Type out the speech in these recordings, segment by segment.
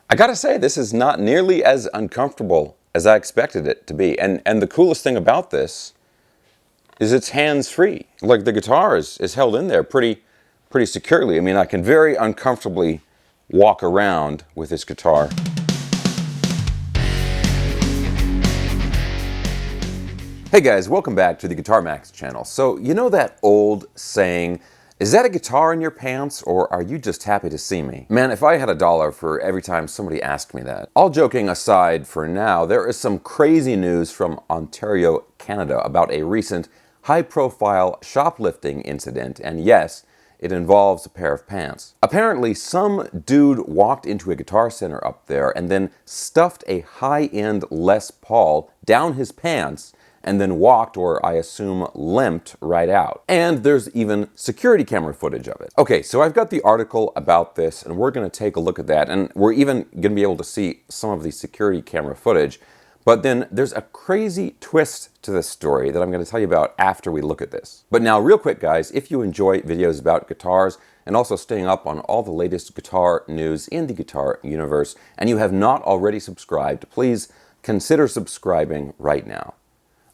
I gotta say, this is not nearly as uncomfortable as I expected it to be. And the coolest thing about this is it's hands-free. Like the guitar is held in there pretty securely. I mean, I can very uncomfortably walk around with this guitar. Hey guys, welcome back to the Guitar Max channel. So, you know that old saying, is that a guitar in your pants, or are you just happy to see me? Man, if I had $1 for every time somebody asked me that. All joking aside for now, there is some crazy news from Ontario, Canada about a recent high-profile shoplifting incident, and yes, it involves a pair of pants. Apparently, some dude walked into a Guitar Center up there and then stuffed a high-end Les Paul down his pants and then walked, or I assume limped, right out. And there's even security camera footage of it. Okay, so I've got the article about this, and we're gonna take a look at that, and we're even gonna be able to see some of the security camera footage. But then there's a crazy twist to this story that I'm gonna tell you about after we look at this. But now, real quick guys, if you enjoy videos about guitars, and also staying up on all the latest guitar news in the guitar universe, and you have not already subscribed, please consider subscribing right now.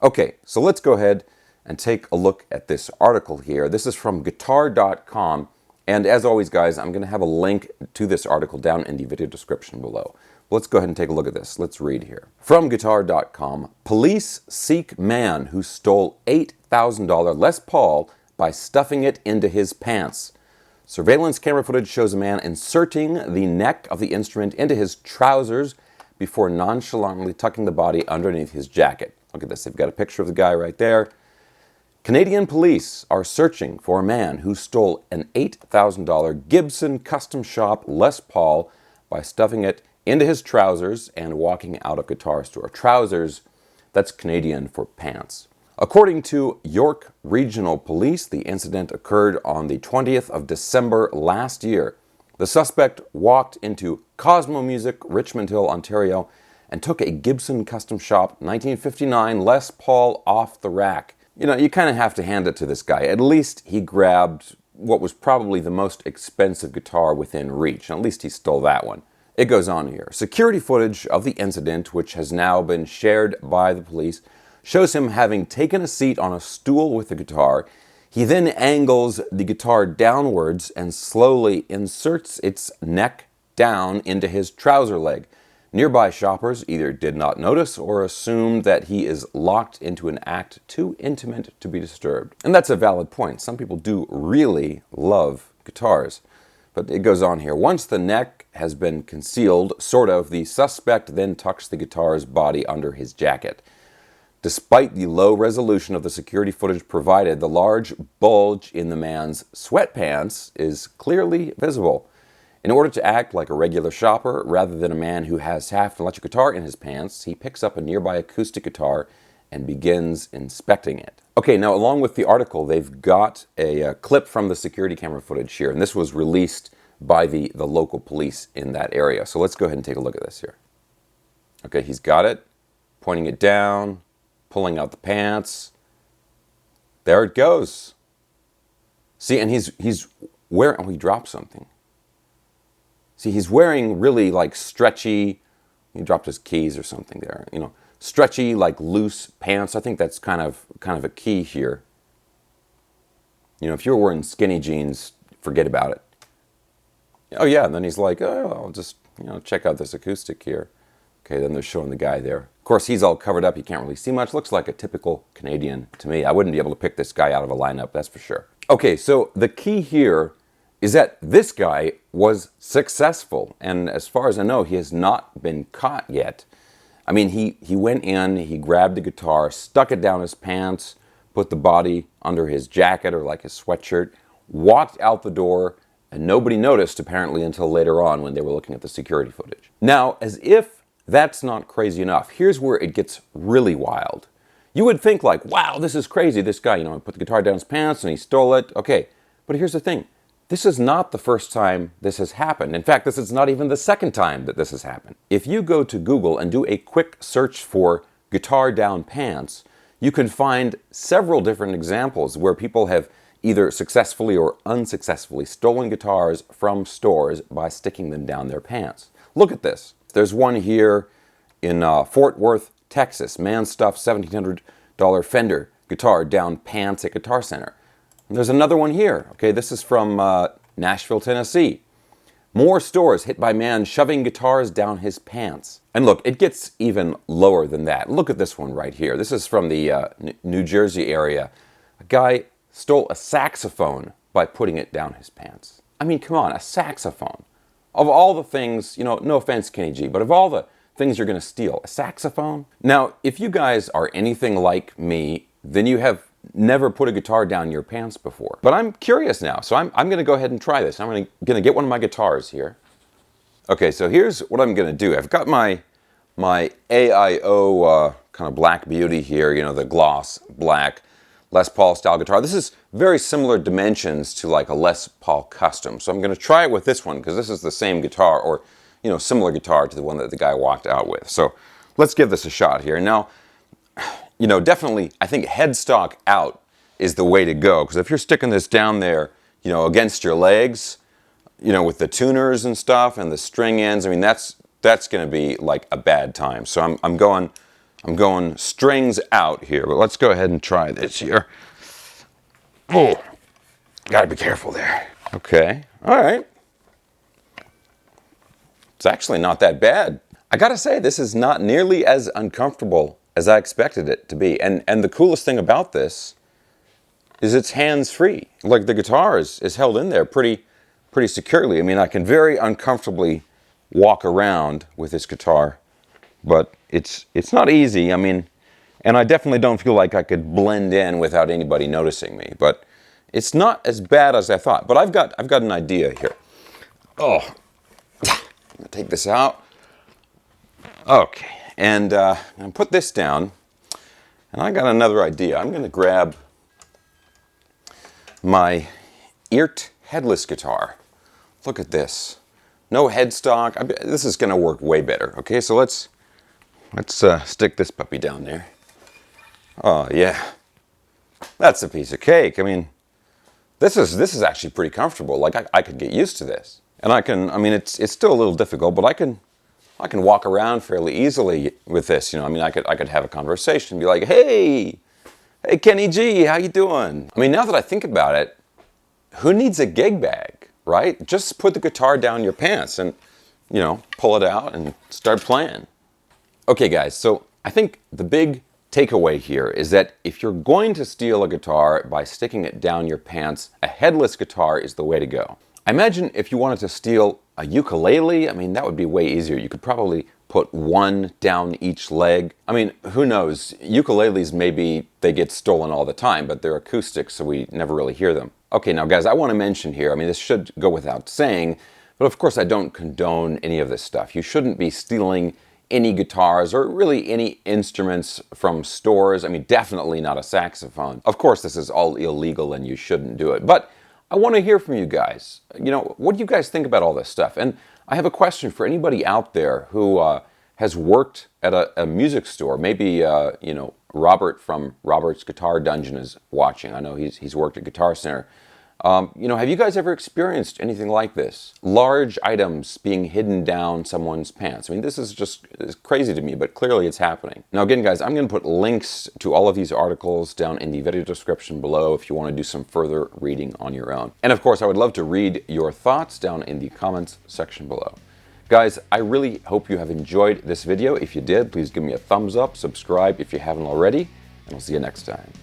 Okay, so let's go ahead and take a look at this article here. This is from guitar.com, and as always guys, I'm going to have a link to this article down in the video description below. Let's go ahead and take a look at this. Let's read here. From guitar.com, police seek man who stole $8,000 Les Paul by stuffing it into his pants. Surveillance camera footage shows a man inserting the neck of the instrument into his trousers before nonchalantly tucking the body underneath his jacket. Look at this, they've got a picture of the guy right there. Canadian police are searching for a man who stole an $8,000 Gibson custom shop Les Paul by stuffing it into his trousers and walking out of guitar store. Trousers, that's Canadian for pants. According to York Regional Police, the incident occurred on the 20th of December last year. The suspect walked into Cosmo Music, Richmond Hill, Ontario, and took a Gibson Custom Shop 1959 Les Paul off the rack. You know, you kind of have to hand it to this guy. At least he grabbed what was probably the most expensive guitar within reach, and at least he stole that one. It goes on here. Security footage of the incident, which has now been shared by the police, shows him having taken a seat on a stool with the guitar. He then angles the guitar downwards and slowly inserts its neck down into his trouser leg. Nearby shoppers either did not notice or assumed that he is locked into an act too intimate to be disturbed. And that's a valid point. Some people do really love guitars. But it goes on here. Once the neck has been concealed, sort of, the suspect then tucks the guitar's body under his jacket. Despite the low resolution of the security footage provided, the large bulge in the man's sweatpants is clearly visible. In order to act like a regular shopper, rather than a man who has half an electric guitar in his pants, he picks up a nearby acoustic guitar and begins inspecting it. Okay, now along with the article, they've got a clip from the security camera footage here, and this was released by the local police in that area. So let's go ahead and take a look at this here. Okay, he's got it, pointing it down, pulling out the pants. There it goes. See, and he's wearing, oh, he dropped something. See, he's wearing really like stretchy, he dropped his keys or something there, you know, stretchy, like loose pants. I think that's kind of a key here. You know, if you're wearing skinny jeans, forget about it. Oh yeah, and then he's like, oh, I'll just, you know, check out this acoustic here. Okay, then they're showing the guy there. Of course, he's all covered up, you can't really see much. Looks like a typical Canadian to me. I wouldn't be able to pick this guy out of a lineup, that's for sure. Okay, so the key here is that this guy was successful, and as far as I know, he has not been caught yet. I mean, he went in, he grabbed the guitar, stuck it down his pants, put the body under his jacket or like his sweatshirt, walked out the door, and nobody noticed apparently until later on when they were looking at the security footage. Now, as if that's not crazy enough, here's where it gets really wild. You would think like, wow, this is crazy, this guy, you know, put the guitar down his pants and he stole it. Okay, but here's the thing. This is not the first time this has happened. In fact, this is not even the second time that this has happened. If you go to Google and do a quick search for guitar down pants, you can find several different examples where people have either successfully or unsuccessfully stolen guitars from stores by sticking them down their pants. look at this. There's one here in Fort Worth, Texas. Man stuffed $1,700 Fender guitar down pants at Guitar Center. And there's another one here. Okay, this is from Nashville, Tennessee. More stores hit by man shoving guitars down his pants. And look, it gets even lower than that. Look at this one right here. This is from the New Jersey area. A guy stole a saxophone by putting it down his pants. I mean, come on, a saxophone. Of all the things, you know, no offense, Kenny G, but of all the things you're going to steal, a saxophone? Now, if you guys are anything like me, then you have never put a guitar down your pants before. But I'm curious now, so I'm going to go ahead and try this. I'm going to get one of my guitars here. Okay, so here's what I'm going to do. I've got my AIO kind of Black Beauty here, you know, the gloss black Les Paul style guitar. This is very similar dimensions to like a Les Paul Custom. So I'm going to try it with this one because this is the same guitar, or, you know, similar guitar to the one that the guy walked out with. So let's give this a shot here. Now, you know, definitely, I think headstock out is the way to go. Because if you're sticking this down there, you know, against your legs, you know, with the tuners and stuff and the string ends, I mean, that's going to be like a bad time. So I'm going strings out here. But let's go ahead and try this here. Oh, gotta be careful there. Okay, all right. It's actually not that bad. I gotta say, this is not nearly as uncomfortable as I expected it to be. And the coolest thing about this is it's hands-free. Like, the guitar is held in there pretty securely. I mean, I can very uncomfortably walk around with this guitar, but it's not easy. I mean, and I definitely don't feel like I could blend in without anybody noticing me. But it's not as bad as I thought. But I've got an idea here. Oh, I'm gonna take this out. Okay. And put this down, and I got another idea. I'm going to grab my Eert headless guitar. Look at this. No headstock. This is going to work way better. Okay, so let's stick this puppy down there. Oh yeah, that's a piece of cake. I mean, this is actually pretty comfortable. Like, I could get used to this, and I mean, it's still a little difficult, but I can walk around fairly easily with this, you know. I mean, I could have a conversation and be like, hey Kenny G, how you doing? I mean, now that I think about it, who needs a gig bag, right? Just put the guitar down your pants and, you know, pull it out and start playing. Okay, guys, so I think the big takeaway here is that if you're going to steal a guitar by sticking it down your pants, a headless guitar is the way to go. I imagine if you wanted to steal a ukulele, I mean, that would be way easier. You could probably put one down each leg. I mean, who knows? Ukuleles, maybe they get stolen all the time, but they're acoustic, so we never really hear them. Okay, now guys, I want to mention here, I mean, this should go without saying, but of course I don't condone any of this stuff. You shouldn't be stealing any guitars or really any instruments from stores. I mean, definitely not a saxophone. Of course, this is all illegal and you shouldn't do it, but I want to hear from you guys. You know, what do you guys think about all this stuff? And I have a question for anybody out there who has worked at a music store. Maybe, you know, Robert from Robert's Guitar Dungeon is watching. I know he's worked at Guitar Center. You know, have you guys ever experienced anything like this? Large items being hidden down someone's pants. I mean, this is just crazy to me, but clearly it's happening. Now again, guys, I'm going to put links to all of these articles down in the video description below if you want to do some further reading on your own. And of course, I would love to read your thoughts down in the comments section below. Guys, I really hope you have enjoyed this video. If you did, please give me a thumbs up, subscribe if you haven't already, and I'll see you next time.